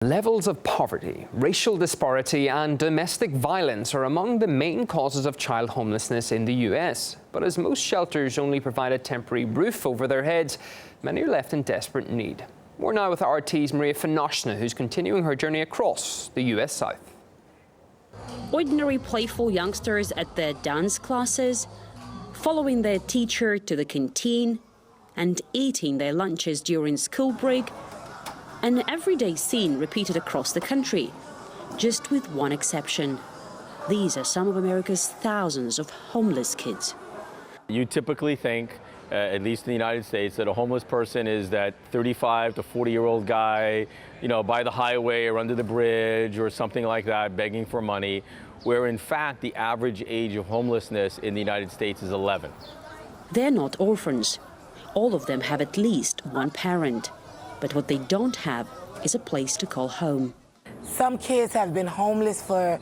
Levels of poverty, racial disparity and domestic violence are among the main causes of child homelessness in the US. But as most shelters only provide a temporary roof over their heads, many are left in desperate need. More now with RT's Maria Finoshna, who's continuing her journey across the US South. Ordinary playful youngsters at their dance classes, following their teacher to the canteen and eating their lunches during school break. An everyday scene repeated across the country, just with one exception. These are some of America's thousands of homeless kids. You typically think, at least in the United States, that a homeless person is that 35 to 40-year-old guy, by the highway or under the bridge or something like that, begging for money, where in fact the average age of homelessness in the United States is 11. They're not orphans. All of them have at least one parent. But what they don't have is a place to call home. Some kids have been homeless for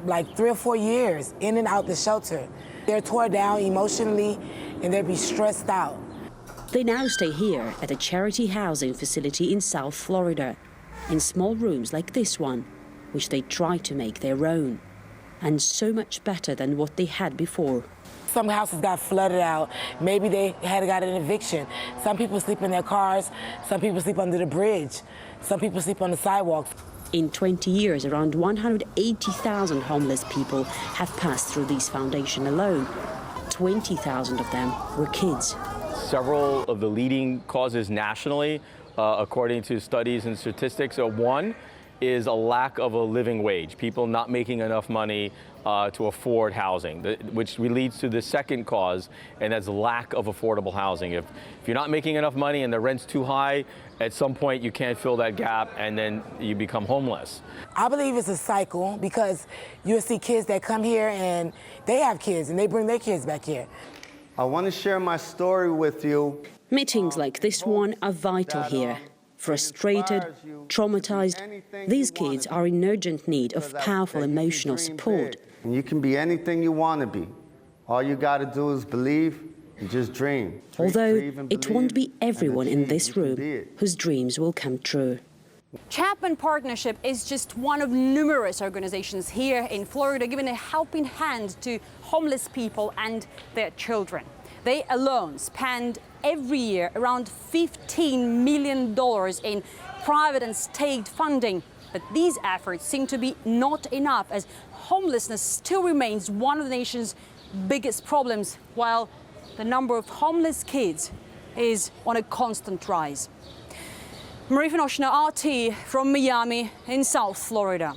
like 3 or 4 years, in and out the shelter. They're torn down emotionally and they'll be stressed out. They now stay here at a charity housing facility in South Florida, in small rooms like this one, which they try to make their own, and so much better than what they had before. Some houses got flooded out. Maybe they had got an eviction. Some people sleep in their cars. Some people sleep under the bridge. Some people sleep on the sidewalks. In 20 years, around 180,000 homeless people have passed through this foundation alone. 20,000 of them were kids. Several of the leading causes nationally, according to studies and statistics, are one is a lack of a living wage, people not making enough money to afford housing, which leads to the second cause, and that's lack of affordable housing. If you're not making enough money and the rent's too high, at some point you can't fill that gap and then you become homeless. I believe it's a cycle because you'll see kids that come here and they have kids and they bring their kids back here. I want to share my story with you. Meetings like this one are vital here. Frustrated, traumatized, these kids are in urgent need of powerful emotional support. And you can be anything you want to be. All you got to do is believe and just dream. Although it won't be everyone in this room whose dreams will come true. Chapman Partnership is just one of numerous organizations here in Florida giving a helping hand to homeless people and their children. They alone spend every year around $15 million in private and state funding. But these efforts seem to be not enough, as homelessness still remains one of the nation's biggest problems, while the number of homeless kids is on a constant rise. Maria Finoshna, RT from Miami in South Florida.